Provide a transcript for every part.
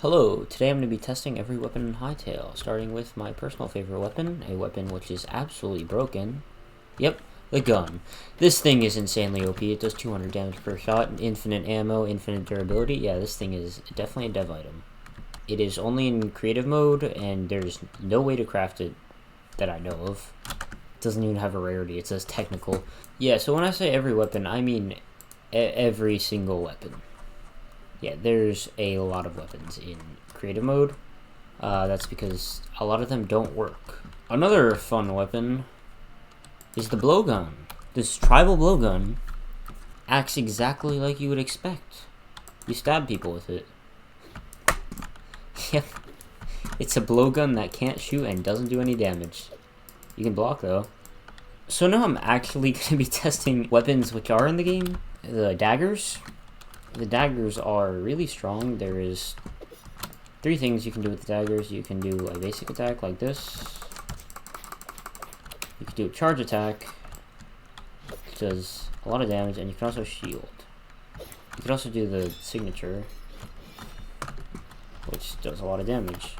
Hello, today I'm going to be testing every weapon in Hytale, starting with my personal favorite weapon, a weapon which is absolutely broken. Yep, the gun. This thing is insanely OP, it does 200 damage per shot, infinite ammo, infinite durability. Yeah, this thing is definitely a dev item. It is only in creative mode, and there's no way to craft it that I know of. It doesn't even have a rarity, it says technical. Yeah, so when I say every weapon, I mean every single weapon. Yeah, there's a lot of weapons in creative mode. That's because a lot of them don't work. Another fun weapon is the blowgun. This tribal blowgun acts exactly like you would expect. You stab people with it. Yep. It's a blowgun that can't shoot and doesn't do any damage. You can block though. So now I'm actually going to be testing weapons which are in the game. The daggers. The daggers are really strong. There is 3 things you can do with the daggers. You can do a basic attack like this. You can do a charge attack, which does a lot of damage, and you can also shield. You can also do the signature, which does a lot of damage.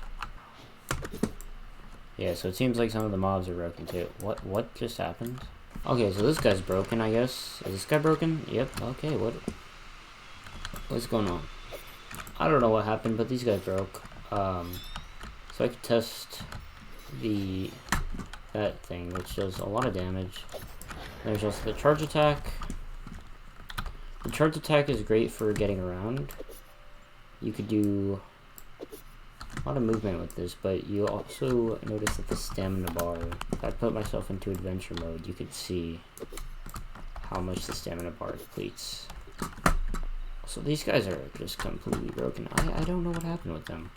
Yeah, so it seems like some of the mobs are broken too. What just happened? Okay, so this guy's broken, I guess. Is this guy broken? Yep, okay, what's going on? I don't know what happened, but these guys broke. So I could test that thing, which does a lot of damage. There's also the charge attack. The charge attack is great for getting around. You could do a lot of movement with this, but you also notice that the stamina bar, if I put myself into adventure mode, you could see how much the stamina bar depletes. So these guys are just completely broken. I don't know what happened with them.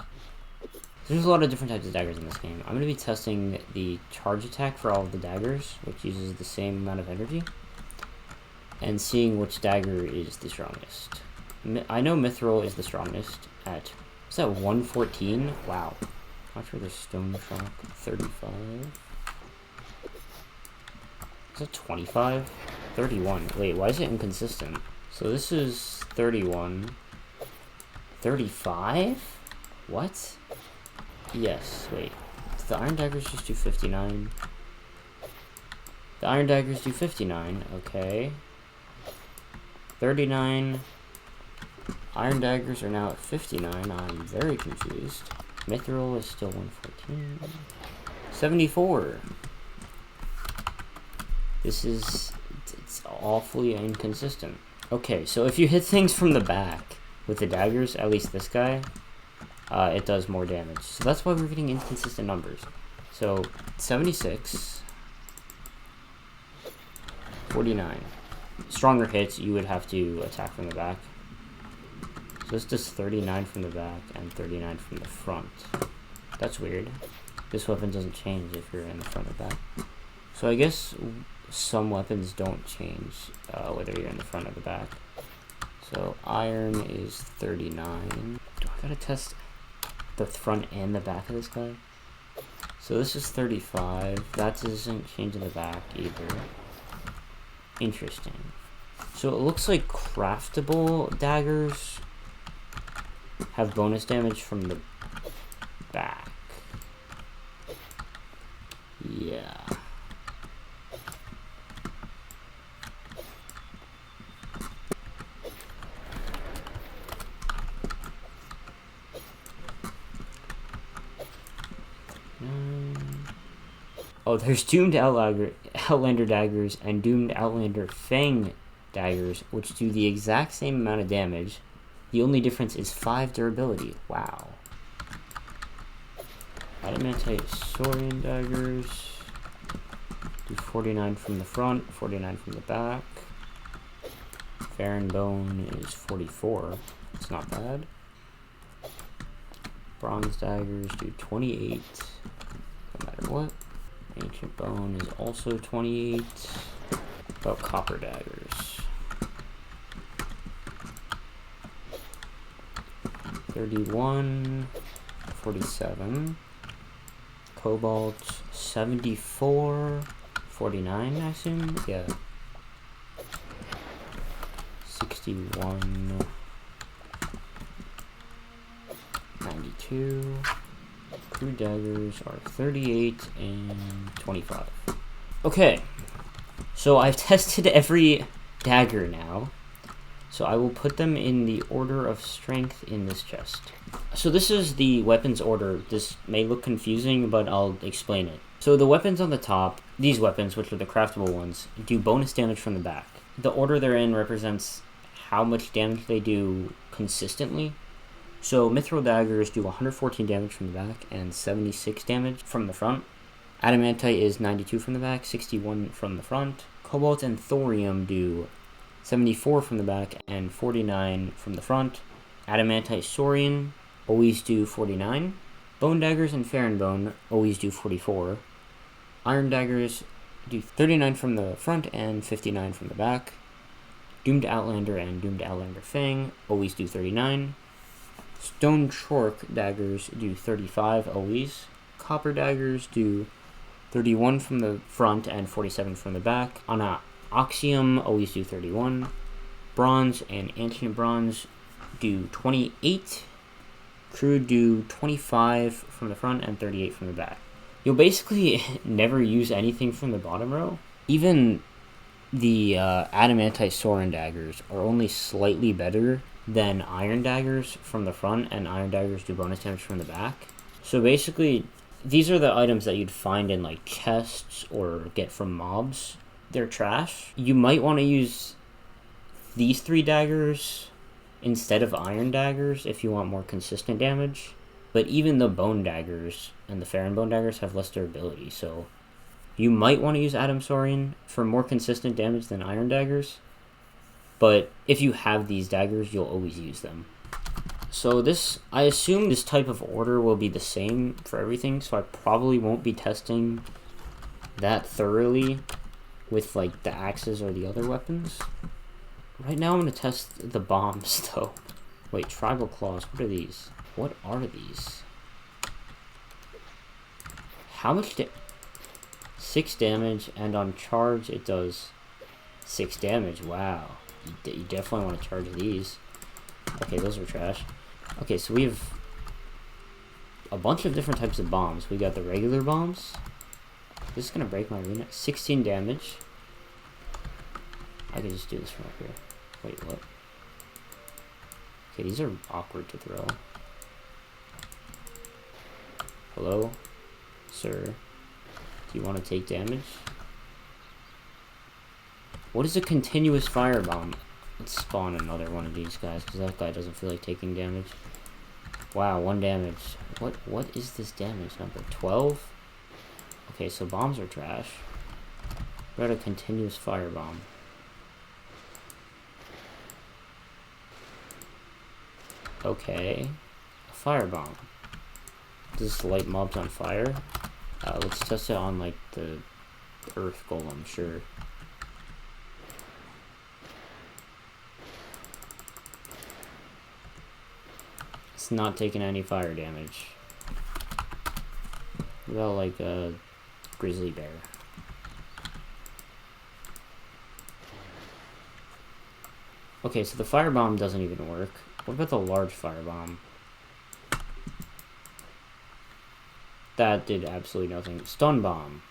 There's a lot of different types of daggers in this game. I'm going to be testing the charge attack for all of the daggers, which uses the same amount of energy, and seeing which dagger is the strongest. I know Mithril is the strongest at, is that 114? Wow. Not sure the Stone Shock 35. Is that 25? 31. Wait, why is it inconsistent? So this is 31. 35? What? Yes, wait. The Iron Daggers just do 59. The Iron Daggers do 59, okay. 39. Iron Daggers are now at 59. I'm very confused. Mithril is still 114. 74. This is, it's awfully inconsistent. Okay, so if you hit things from the back with the daggers, at least this guy, it does more damage. So that's why we're getting inconsistent numbers. So 76, 49. Stronger hits, you would have to attack from the back. So this does 39 from the back and 39 from the front. That's weird. This weapon doesn't change if you're in the front or back. So I guess some weapons don't change whether you're in the front or the back. So iron is 39. Do I gotta test the front and the back of this guy? So this is 35. That doesn't change in the back either. Interesting. So it looks like craftable daggers have bonus damage from the back. Yeah. Oh, there's Doomed Outlander Daggers and Doomed Outlander Fang Daggers, which do the exact same amount of damage. The only difference is 5 durability. Wow. Adamantite Saurian Daggers do 49 from the front, 49 from the back. Farron Bone is 44. It's not bad. Bronze Daggers do 28, no matter what. Ancient Bone is also 28. About Copper Daggers. 31, 47. Cobalt 74, 49, I assume? Yeah. 61. 2. Crude daggers are 38 and 25. Okay, so I've tested every dagger now. So I will put them in the order of strength in this chest. So this is the weapons order. This may look confusing, but I'll explain it. So the weapons on the top, these weapons, which are the craftable ones, do bonus damage from the back. The order they're in represents how much damage they do consistently. So mithril daggers do 114 damage from the back and 76 damage from the front. Adamantite is 92 from the back, 61 from the front. Cobalt and thorium do 74 from the back and 49 from the front. Adamantite saurian always do 49. Bone daggers and Farronbone always do 44. Iron daggers do 39 from the front and 59 from the back. Doomed Outlander and Doomed Outlander Fang always do 39. Stone Chork daggers do 35 always. Copper daggers do 31 from the front and 47 from the back. Oxium always do 31. Bronze and Ancient Bronze do 28. Crude do 25 from the front and 38 from the back. You'll basically never use anything from the bottom row. Even the Adamantite Sorin daggers are only slightly better than Iron daggers from the front, and Iron daggers do bonus damage from the back. So basically, these are the items that you'd find in like chests or get from mobs. They're trash. You might want to use these 3 daggers instead of iron daggers if you want more consistent damage. But even the bone daggers and the Farronbone daggers have less durability, so you might want to use Adam Saurian for more consistent damage than iron daggers. But if you have these daggers, you'll always use them. So I assume this type of order will be the same for everything, so I probably won't be testing that thoroughly with like the axes or the other weapons. Right now I'm going to test the bombs though. Wait, tribal claws, what are these? What are these? How much 6 damage, and on charge it does 6 damage. Wow. You definitely want to charge these. Okay, those are trash. Okay, so we have a bunch of different types of bombs. We got the regular bombs. This is going to break my arena. 16 damage. I can just do this from up here. Wait, what? Okay, these are awkward to throw. Hello? Sir? Do you want to take damage? What is a continuous firebomb? Let's spawn another one of these guys, because that guy doesn't feel like taking damage. Wow, 1 damage. What is this damage number? 12? Okay, so bombs are trash. We're at a continuous firebomb. Okay. A firebomb. Does this light mobs on fire? Let's test it on, like, the earth golem, sure. It's not taking any fire damage. What about, like, a grizzly bear? Okay, so the firebomb doesn't even work. What about the large firebomb? That did absolutely nothing. Stun bomb.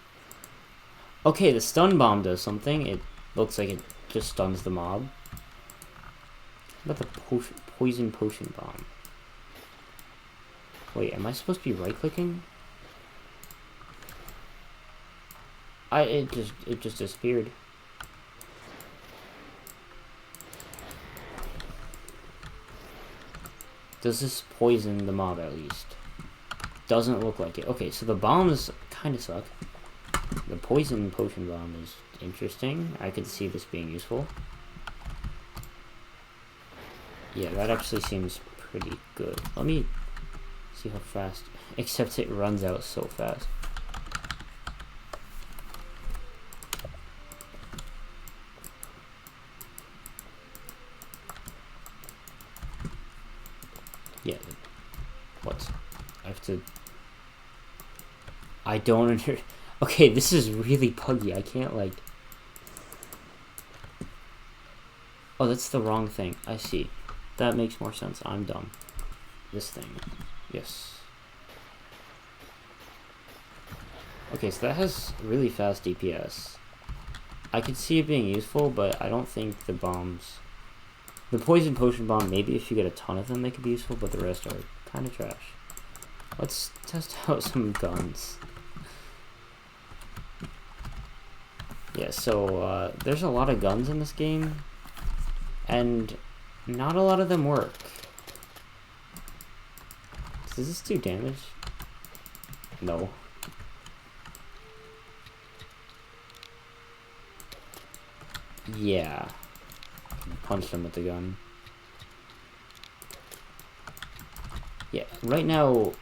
Okay, the stun bomb does something. It looks like it just stuns the mob. What about the poison potion bomb? Wait, am I supposed to be right-clicking? It just disappeared. Does this poison the mob at least? Doesn't look like it. Okay, so the bombs kind of suck. The poison potion bomb is interesting. I could see this being useful. Yeah, that actually seems pretty good. Let me see how fast. Except it runs out so fast. Yeah. What? I have to... I don't under... Okay, this is really buggy. I can't, like... Oh, that's the wrong thing. I see. That makes more sense. I'm dumb. This thing. Yes. Okay, so that has really fast DPS. I could see it being useful, but I don't think the bombs... The poison potion bomb, maybe if you get a ton of them, they could be useful, but the rest are kind of trash. Let's test out some guns. Yeah, so there's a lot of guns in this game, and not a lot of them work. Does this do damage? No. Yeah. Punch them with the gun. Yeah, right now,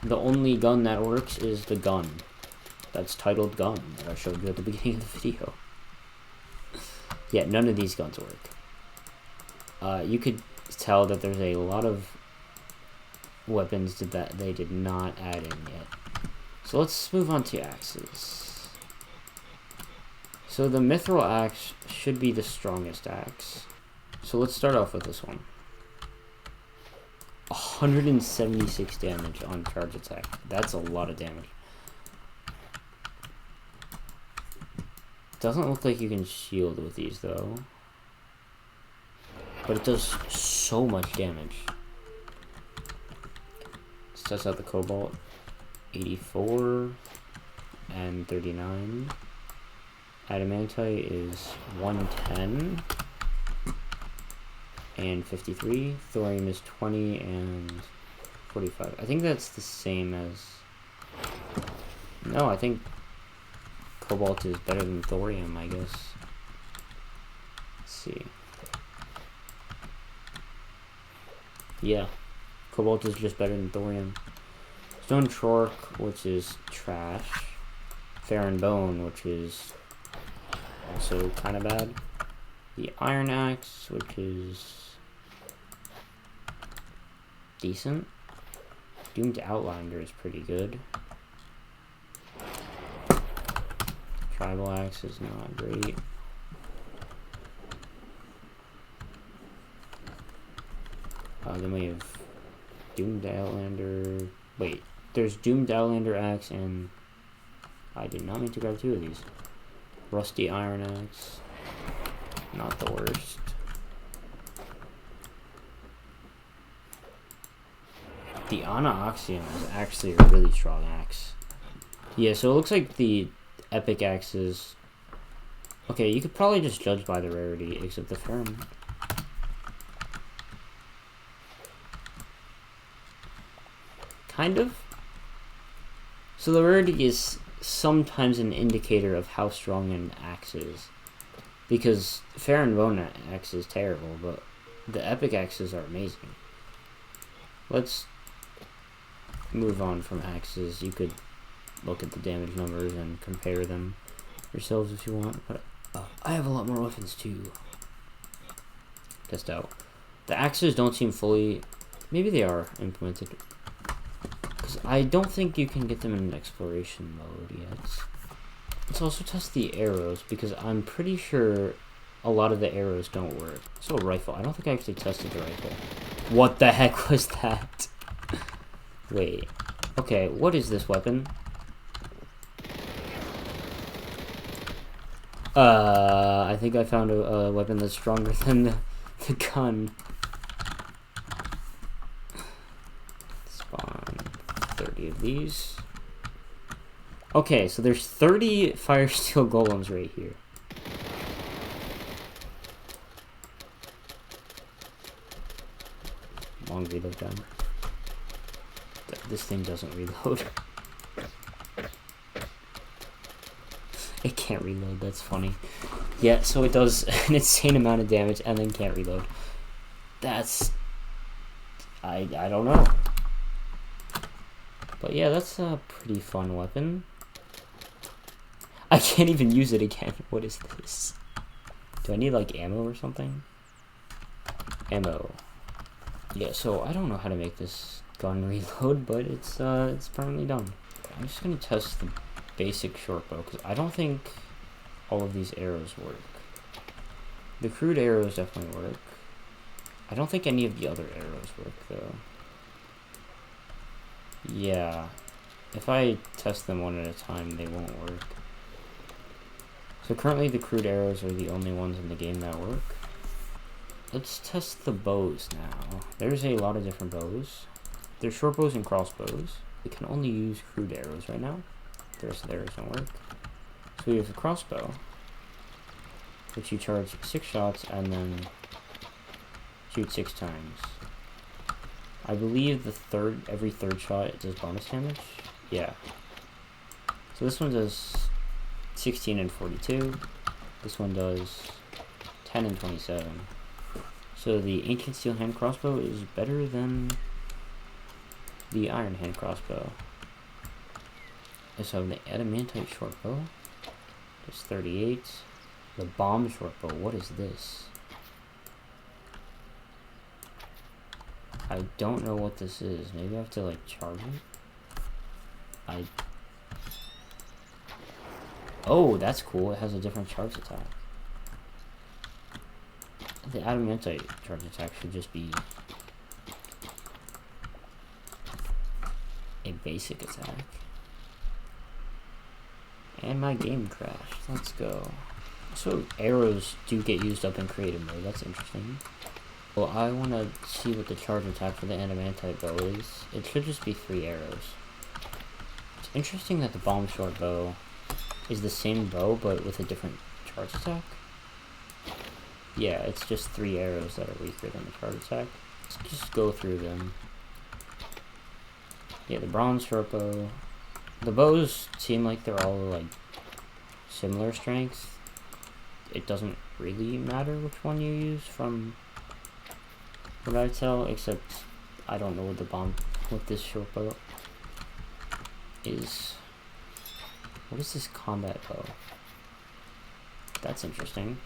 the only gun that works is the gun. That's titled gun that I showed you at the beginning of the video. Yeah, none of these guns work. You could tell that there's a lot of weapons that they did not add in yet. So let's move on to axes. So the mithril axe should be the strongest axe. So let's start off with this one. 176 damage on charge attack. That's a lot of damage. Doesn't look like you can shield with these though. But it does so much damage. Let's test out the cobalt. 84 and 39. Adamantite is 110 and 53. Thorium is 20 and 45. I think that's the same as... No, I think cobalt is better than thorium, I guess. Let's see. Yeah, cobalt is just better than thorium. Stone Trork, which is trash. Farron Bone, which is also kind of bad. The Iron Axe, which is decent. Doomed Outlander is pretty good. Tribal Axe is not great. Then we have Doomed Outlander. Wait, there's Doomed Outlander Axe, and I did not mean to grab two of these. Rusty Iron Axe. Not the worst. The Anaoxium is actually a really strong axe. Yeah, so it looks like the epic axes... Okay, you could probably just judge by the rarity, except the Ferrum. Kind of. So the rarity is sometimes an indicator of how strong an axe is. Because Farron Bone axe is terrible, but the epic axes are amazing. Let's move on from axes. You could look at the damage numbers and compare them yourselves if you want, but I have a lot more weapons to test out. The axes don't seem fully... Maybe they are implemented. Because I don't think you can get them in exploration mode yet. Let's also test the arrows, because I'm pretty sure a lot of the arrows don't work. So a rifle. I don't think I actually tested the rifle. What the heck was that? Wait. Okay, what is this weapon? I think I found a weapon that's stronger than the gun. Spawn 30 of these. Okay, so there's 30 fire steel golems right here. Long reload time. This thing doesn't reload. It can't reload, that's funny. Yeah, so it does an insane amount of damage and then can't reload. That's... I don't know. But yeah, that's a pretty fun weapon. I can't even use it again. What is this? Do I need like ammo or something? Ammo. Yeah, so I don't know how to make this gun reload, but it's permanently done. I'm just gonna test the basic short bow because I don't think all of these arrows work. The crude arrows definitely work. I don't think any of the other arrows work though. Yeah, if I test them one at a time, they won't work. So currently the crude arrows are the only ones in the game that work. Let's test the bows now. There's a lot of different bows. There's short bows and crossbows. We can only use crude arrows right now. The rest of the arrows don't work. So we have a crossbow, which you charge 6 shots and then shoot 6 times. I believe every third shot it does bonus damage. Yeah. So this one does 16 and 42. This one does 10 and 27. So the ancient steel hand crossbow is better than the iron hand crossbow. So the adamantite short bow does 38. The bomb short bow, what is this? I don't know what this is. Maybe I have to like charge it? Oh, that's cool. It has a different charge attack. The adamantite charge attack should just be a basic attack. And my game crashed. Let's go. So arrows do get used up in creative mode. That's interesting. Well, I want to see what the charge attack for the adamantite bow is. It should just be 3 arrows. It's interesting that the bomb short bow is the same bow, but with a different charge attack. Yeah, it's just 3 arrows that are weaker than the charge attack. Let's just go through them. Yeah, the bronze short bow. The bows seem like they're all like similar strengths. It doesn't really matter which one you use from what I tell, except I don't know what this short bow is. What is this combat bow? That's interesting.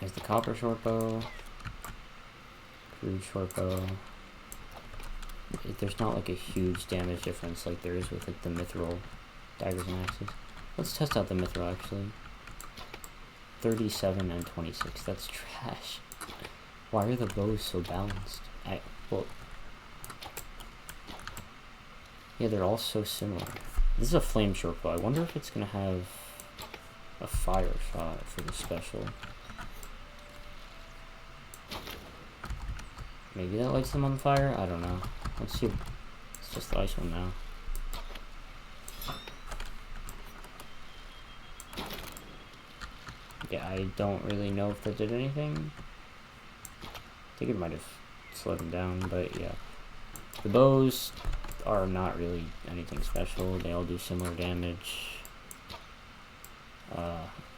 There's the copper short bow, crude short bow. There's not like a huge damage difference like there is with like the mithril daggers and axes. Let's test out the mithril actually. 37 and 26. That's trash. Why are the bows so balanced? Well, yeah, they're all so similar. This is a flame short bow. I wonder if it's gonna have a fire shot for the special. Maybe that lights them on fire? I don't know. Let's see. It's just the ice one now. Yeah, I don't really know if that did anything. I think it might have slowed them down, but yeah. The bows are not really anything special. They all do similar damage.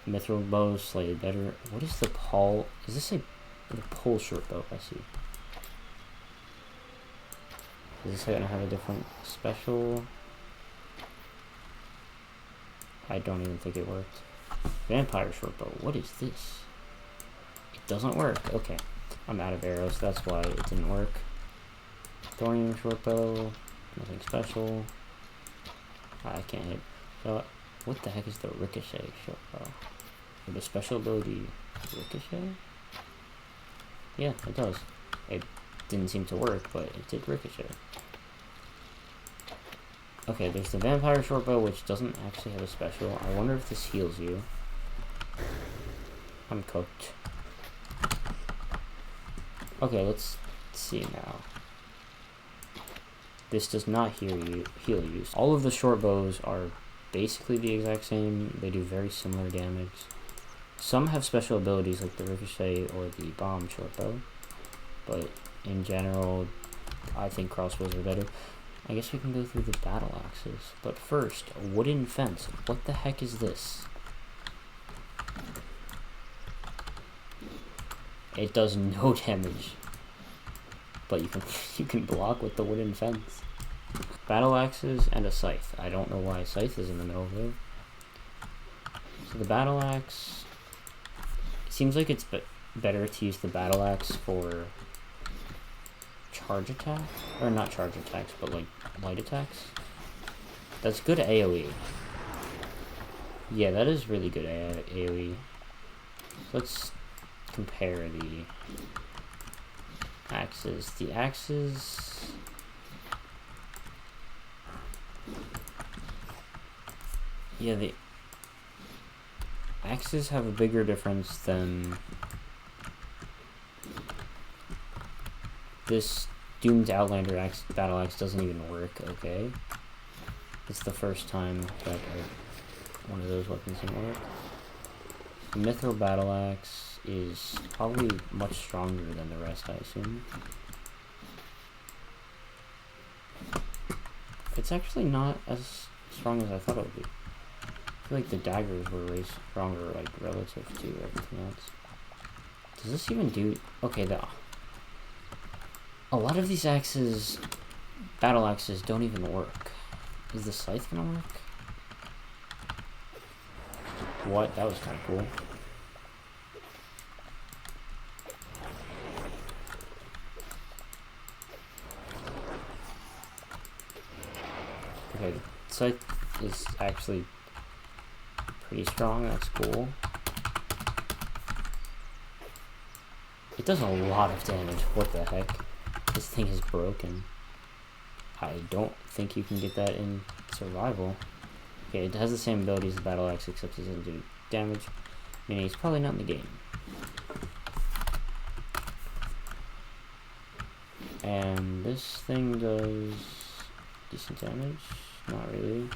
Mithril bows slightly better. What is the pole? Is this the pole short bow? I see. Is this gonna have a different special? I don't even think it worked. Vampire short bow. What is this? It doesn't work. Okay. I'm out of arrows. That's why it didn't work. Thorium short bow. Nothing special. I can't hit. So, what the heck is the ricochet short bow? The special ability ricochet? Yeah, it does. It didn't seem to work, but it did ricochet. Okay, there's the vampire short bow, which doesn't actually have a special. I wonder if this heals you. I'm cooked. Okay, let's see now. This does not heal you. All of the short bows are basically the exact same. They do very similar damage. Some have special abilities like the ricochet or the bomb short bow, but in general, I think crossbows are better. I guess we can go through the battle axes, but first, a wooden fence. What the heck is this? It does no damage, but you can block with the wooden fence. Battle axes and a scythe. I don't know why a scythe is in the middle of it. So the battle axe, it seems like it's better to use the battle axe for charge attack, or not charge attacks, but like light attacks. That's good AoE. Yeah, that is really good AoE. Let's compare the axes. The axes Yeah, the axes have a bigger difference than this Doomed Outlander battle axe doesn't even work, okay? It's the first time that one of those weapons didn't work. The Mithril battle axe is probably much stronger than the rest, I assume. It's actually not as strong as I thought it would be. I feel like the daggers were way stronger, like, relative to everything else. Does this even do... Okay, a lot of these axes, battle axes, don't even work. Is the Scythe gonna work? What? That was kind of cool. Okay, the Scythe is actually pretty strong. That's cool. It does a lot of damage. What the heck? This thing is broken. I don't think you can get that in survival. Okay, it has the same ability as the battle axe, except it doesn't do damage, meaning it's probably not in the game. And this thing does decent damage. Not really.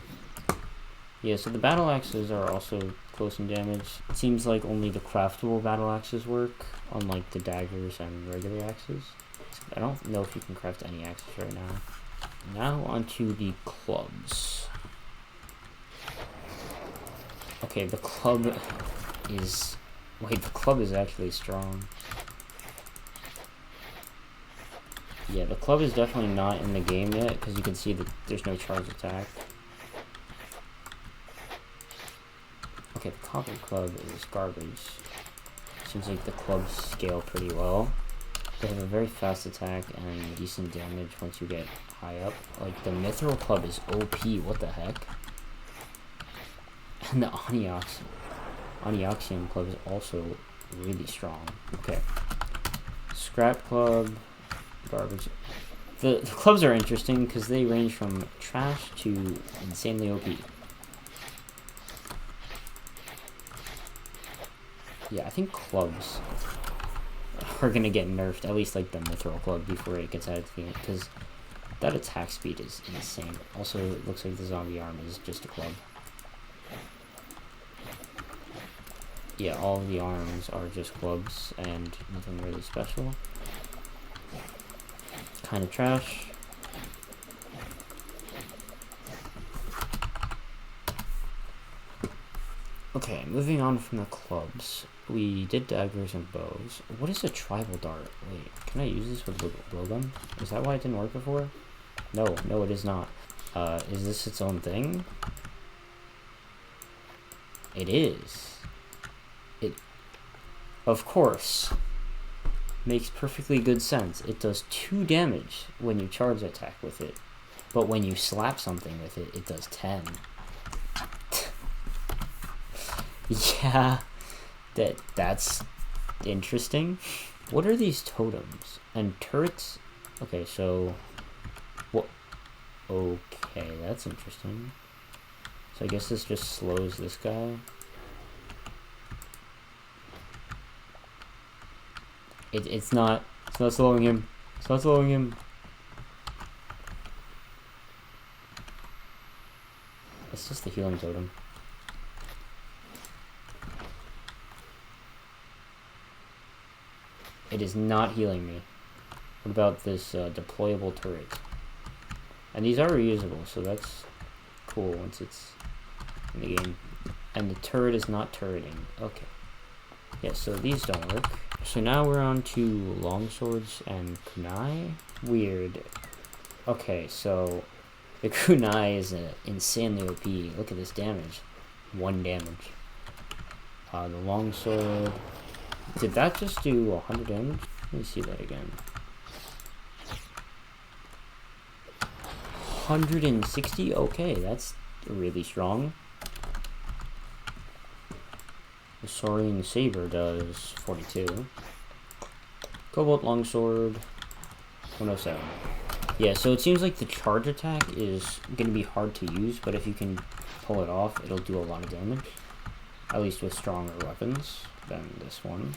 Yeah, so the battle axes are also close in damage. It seems like only the craftable battle axes work, unlike the daggers and regular axes. I don't know if you can craft any axes right now. Now onto the clubs. Okay, the club is... Wait, the club is actually strong. Yeah, the club is definitely not in the game yet, because you can see that there's no charge attack. Okay, the copper club is garbage. Seems like the clubs scale pretty well. They have a very fast attack and decent damage once you get high up. Like, the Mithril club is OP, what the heck? And the Onyxian club is also really strong. Okay. Scrap club, garbage. The clubs are interesting because they range from trash to insanely OP. Yeah, I think clubs are gonna get nerfed, at least like the Mithril club, before it gets added to the game, because that attack speed is insane. Also, it looks like the zombie arm is just a club. Yeah, all of the arms are just clubs and nothing really special. Kind of trash. Okay, moving on from the clubs. We did daggers and bows. What is a tribal dart? Wait, can I use this with blowgun? Is that why it didn't work before? No, it is not. Is this its own thing? It is. Of course. Makes perfectly good sense. It does 2 damage when you charge attack with it. But when you slap something with it, it does 10. Yeah, that's interesting. What are these totems? And turrets? Okay, so... What? Okay, that's interesting. So I guess this just slows this guy. It's not slowing him. It's not slowing him. It's just the healing totem. It is not healing me. What about this deployable turret? And these are reusable, so that's cool once it's in the game. And the turret is not turreting. Okay. Yeah, so these don't work. So now we're on to Longswords and Kunai. Weird. Okay, so the Kunai is insanely OP. Look at this damage. 1 damage. The Longsword... Did that just do 100 damage? Let me see that again. 160? Okay, that's really strong. The Saurian Saber does 42. Cobalt Longsword, 107. Yeah, so it seems like the charge attack is going to be hard to use, but if you can pull it off, it'll do a lot of damage. At least with stronger weapons than this one.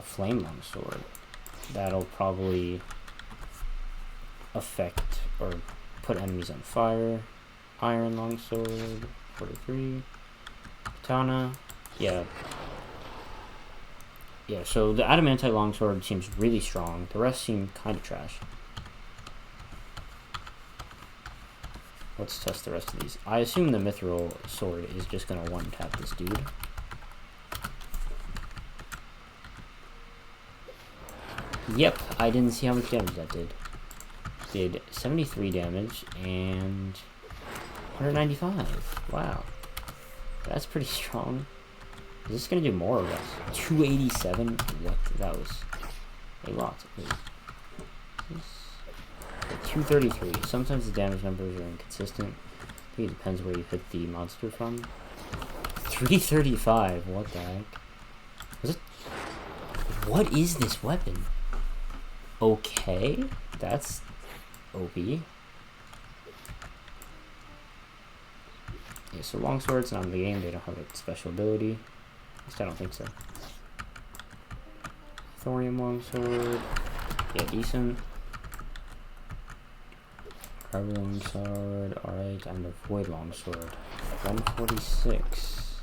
Flame Longsword. That'll probably affect or put enemies on fire. Iron Longsword, 43. Katana, yeah. Yeah, so the Adamantite Longsword seems really strong. The rest seem kind of trash. Let's test the rest of these. I assume the Mithril Sword is just going to one-tap this dude. Yep, I didn't see how much damage that did. Did 73 damage and 195. Wow. That's pretty strong. Is this going to do more or less? 287? What? That was a lot. 233. Sometimes the damage numbers are inconsistent. I think it depends where you hit the monster from. 335. What the heck? Was it? What is this weapon? Okay. That's OP. Yeah, so Longsword's not in the game. They don't have a special ability. At least I don't think so. Thorium Longsword. Yeah, decent. Carbon Longsword. Alright, and the Void Longsword. 146.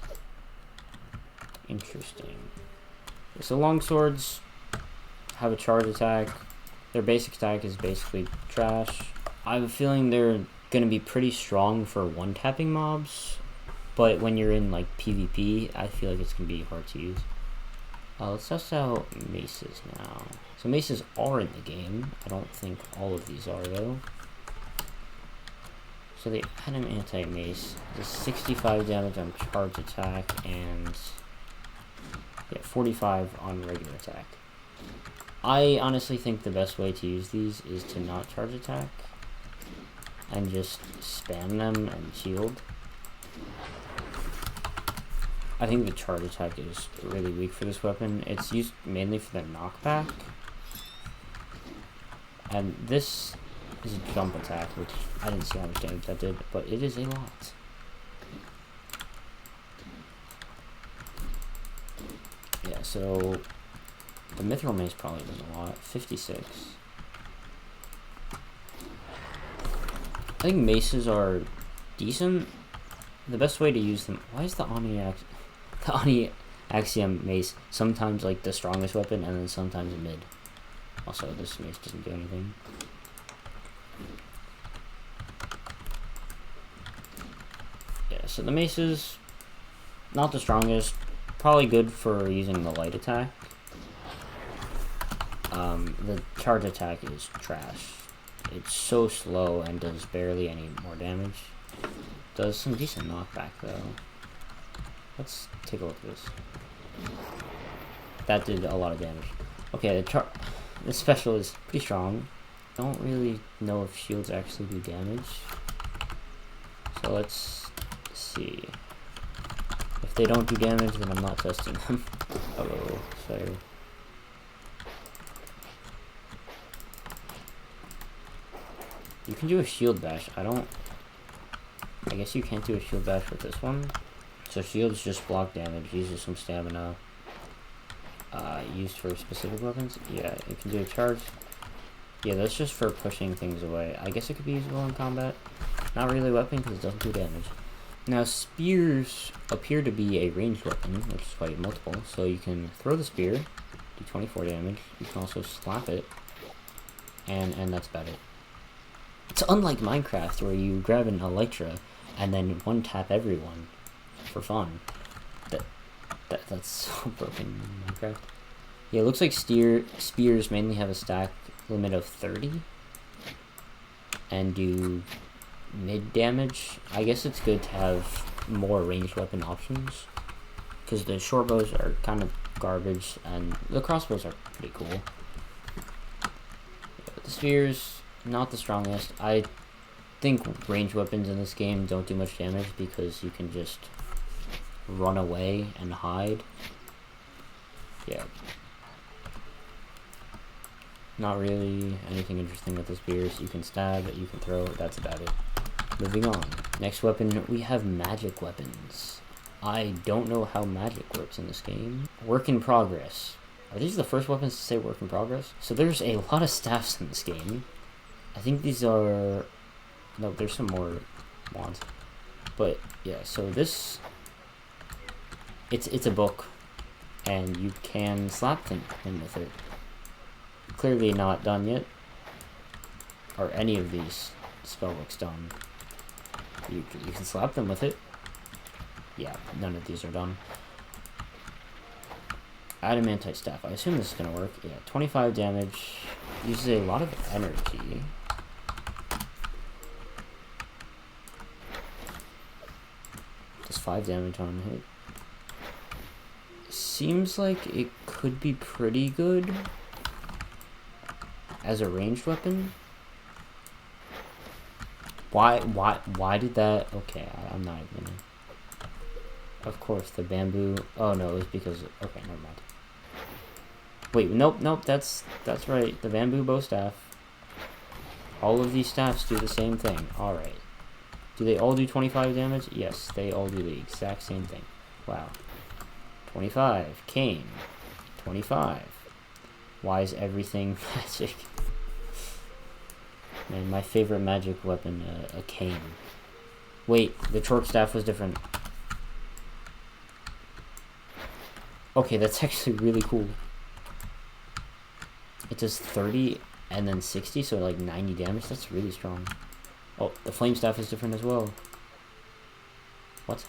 Interesting. So Longswords have a charge attack. Their basic attack is basically trash. I have a feeling they're going to be pretty strong for one-tapping mobs. But when you're in, like, PvP, I feel like it's going to be hard to use. Let's test out maces now. So maces are in the game. I don't think all of these are, though. So the Adamantite mace does 65 damage on charge attack and 45 on regular attack. I honestly think the best way to use these is to not charge attack and just spam them and shield. I think the charge attack is really weak for this weapon. It's used mainly for the knockback. And this is a jump attack, which I didn't see how much damage that did, but it is a lot. Yeah, so the Mithril Mace probably does a lot. 56. I think maces are decent. The best way to use them... Why is the Onyxium Mace sometimes like the strongest weapon and then sometimes mid? Also, this mace doesn't do anything. Yeah, so the mace is not the strongest. Probably good for using the light attack. The charge attack is trash. It's so slow and does barely any more damage. Does some decent knockback though. Let's take a look at this. That did a lot of damage. Okay, the special is pretty strong. Don't really know if shields actually do damage. So let's see. If they don't do damage, then I'm not testing them. Oh, so you can do a shield bash. I guess you can't do a shield bash with this one. So shields just block damage, uses some stamina. Used for specific weapons. Yeah, it can do a charge. Yeah, that's just for pushing things away. I guess it could be usable in combat. Not really a weapon because it doesn't do damage. Now spears appear to be a ranged weapon, which is why you have multiple. So you can throw the spear, do 24 damage. You can also slap it, and that's about it. It's unlike Minecraft where you grab an Elytra and then one tap everyone for fun. That's so broken in Minecraft. Yeah, it looks like spears mainly have a stack limit of 30 and do mid damage. I guess it's good to have more ranged weapon options because the short bows are kind of garbage and the crossbows are pretty cool. The spears, not the strongest. I think ranged weapons in this game don't do much damage because you can just run away and hide. Yeah. Not really anything interesting with the spears. You can stab, you can throw, that's about it. Moving on. Next weapon, we have magic weapons. I don't know how magic works in this game. Work in progress. Are these the first weapons to say work in progress? So there's a lot of staffs in this game. I think these are... No, there's some more wands. But, yeah, so this... It's a book. And you can slap them in with it. Clearly not done yet. Are any of these spellbooks done? You can slap them with it. Yeah, none of these are done. Adamantite staff. I assume this is going to work. Yeah, 25 damage. Uses a lot of energy. Does 5 damage on hit. Seems like it could be pretty good as a ranged weapon. Why did that? Okay, I'm not even gonna. Of course, the bamboo. Oh no, it was because. Okay, never mind. Wait, nope. That's right. The bamboo bow staff. All of these staffs do the same thing. All right. Do they all do 25 damage? Yes, they all do the exact same thing. Wow. 25. Cane. 25. Why is everything magic? Man, my favorite magic weapon, a cane. Wait, the short staff was different. Okay, that's actually really cool. It does 30 and then 60, so like 90 damage. That's really strong. Oh, the flame staff is different as well. What?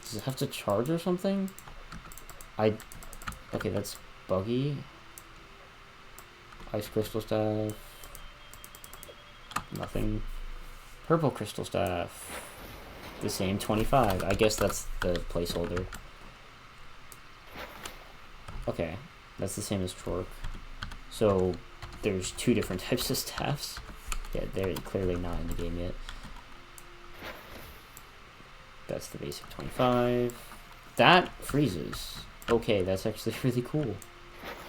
Does it have to charge or something? Okay, that's buggy. Ice crystal staff. Nothing. Purple crystal staff. The same 25. I guess that's the placeholder. Okay, that's the same as Chork. So there's 2 different types of staffs. Yeah, they're clearly not in the game yet. That's the basic 25. That freezes. Okay, that's actually really cool.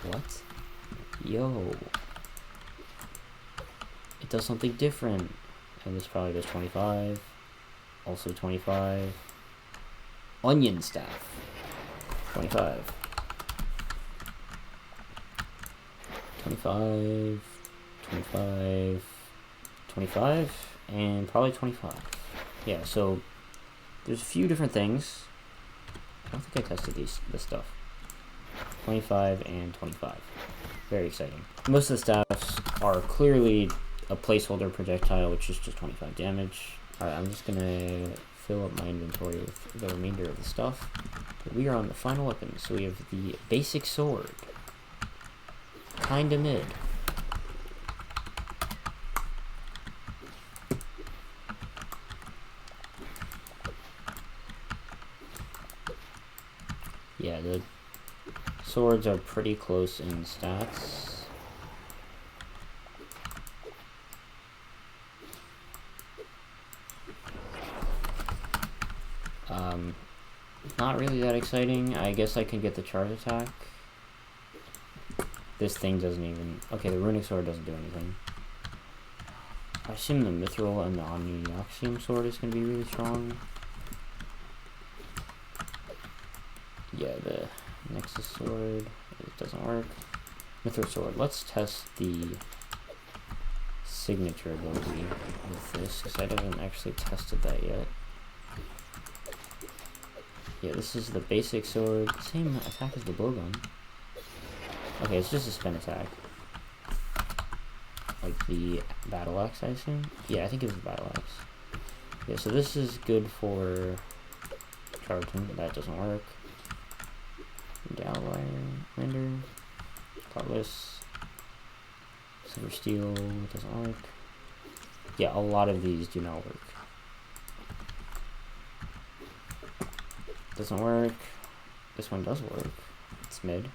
What? Yo. It does something different. And this probably does 25. Also 25. Onion staff. 25. 25. 25. 25. And probably 25. Yeah, so there's a few different things. I don't think I tested this stuff. 25 and 25. Very exciting. Most of the staffs are clearly a placeholder projectile, which is just 25 damage. Alright, I'm just gonna fill up my inventory with the remainder of the stuff. But we are on the final weapon, so we have the basic sword. Kinda mid. Yeah, the swords are pretty close in stats. Not really that exciting. I guess I could get the charge attack. This thing doesn't even... Okay, the runic sword doesn't do anything. I assume the mithril and the onyxium sword is going to be really strong. Yeah, the nexus sword, it doesn't work. Mithril sword, let's test the signature ability with this, because I haven't actually tested that yet. Yeah, this is the basic sword, same attack as the blowgun. Okay, it's just a spin attack. Like the battle axe, I assume? Yeah, I think it was the battle axe. Yeah, so this is good for charging, that doesn't work. Galwire, render, cutlass, silver steel, doesn't work. Yeah, a lot of these do not work. Doesn't work. This one does work. It's mid.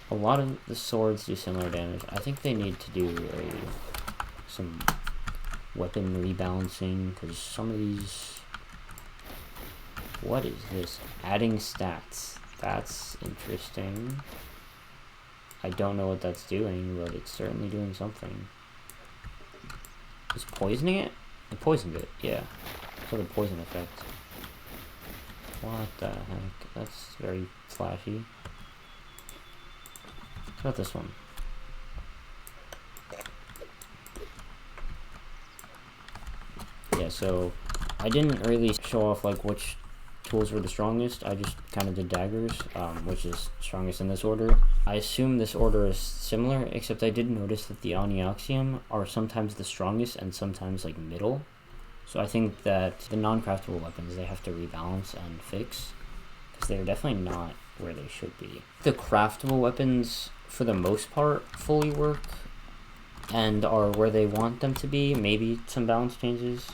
A lot of the swords do similar damage. I think they need to do some weapon rebalancing, because some of these... What is this? Adding stats. That's interesting. I don't know what that's doing, but it's certainly doing something. Is poisoning it? It poisoned it, yeah. So the poison effect. What the heck? That's very flashy. What about this one? Yeah, so I didn't really show off like which tools were the strongest. I just kind of did daggers, which is strongest in this order. I assume this order is similar, except I did notice that the Onyxium are sometimes the strongest and sometimes like middle. So I think that the non-craftable weapons, they have to rebalance and fix, because they're definitely not where they should be. The craftable weapons, for the most part, fully work and are where they want them to be. Maybe some balance changes.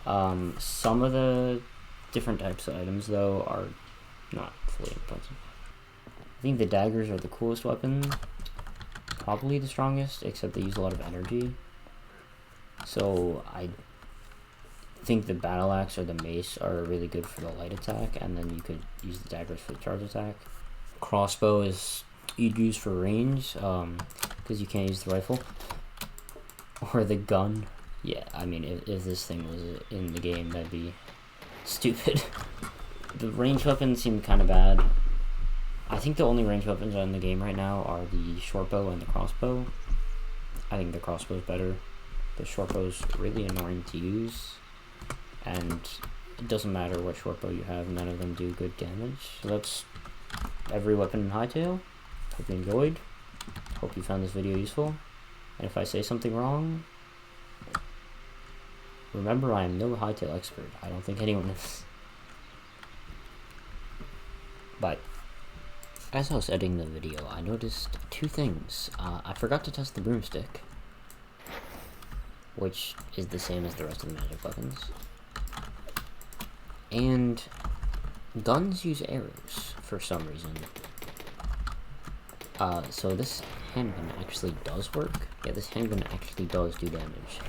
Some of the different types of items, though, are not fully impressive. I think the daggers are the coolest weapon, probably the strongest, except they use a lot of energy. So I think the battle axe or the mace are really good for the light attack, and then you could use the daggers for the charge attack. Crossbow is you'd use for range, because you can't use the rifle or the gun. Yeah, I mean, if this thing was in the game, that'd be stupid. The range weapons seem kind of bad. I think the only range weapons in the game right now are the short bow and the crossbow. I think the crossbow is better. The short bow is really annoying to use, and it doesn't matter what short bow you have, none of them do good damage. So that's every weapon in Hytale. Hope you enjoyed. Hope you found this video useful. And if I say something wrong, remember, I am no Hytale expert. I don't think anyone is. But as I was editing the video, I noticed two things. I forgot to test the broomstick, which is the same as the rest of the magic weapons. And guns use arrows for some reason. So this handgun actually does work. Yeah, this handgun actually does do damage.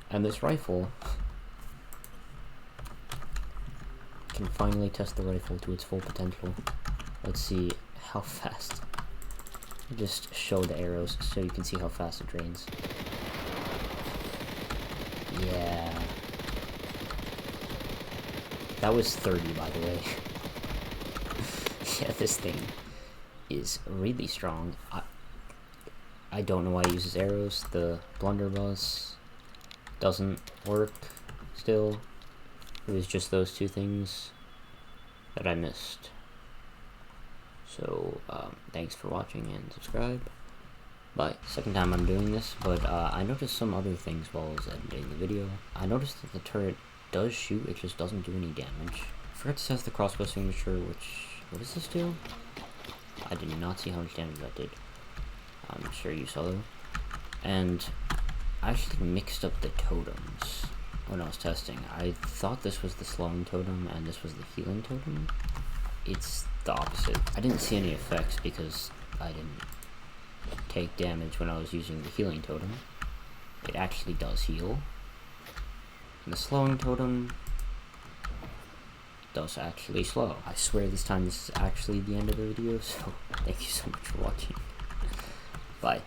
And this rifle can finally test the rifle to its full potential. Let's see how fast. Just show the arrows so you can see how fast it drains. Yeah. That was 30, by the way. Yeah, this thing is really strong. I don't know why it uses arrows. The blunderbuss doesn't work still. It was just those two things that I missed. So, thanks for watching and subscribe. Bye. Second time I'm doing this, but I noticed some other things while I was editing the video. I noticed that the turret does shoot, it just doesn't do any damage. I forgot to test the crossbow signature, which... what does this do? I did not see how much damage that did. I'm sure you saw though. And I actually mixed up the totems when I was testing. I thought this was the slowing totem and this was the healing totem. It's the opposite. I didn't see any effects because I didn't take damage when I was using the healing totem. It actually does heal. And the slowing totem does actually slow. I swear this time this is actually the end of the video, so thank you so much for watching. Bye.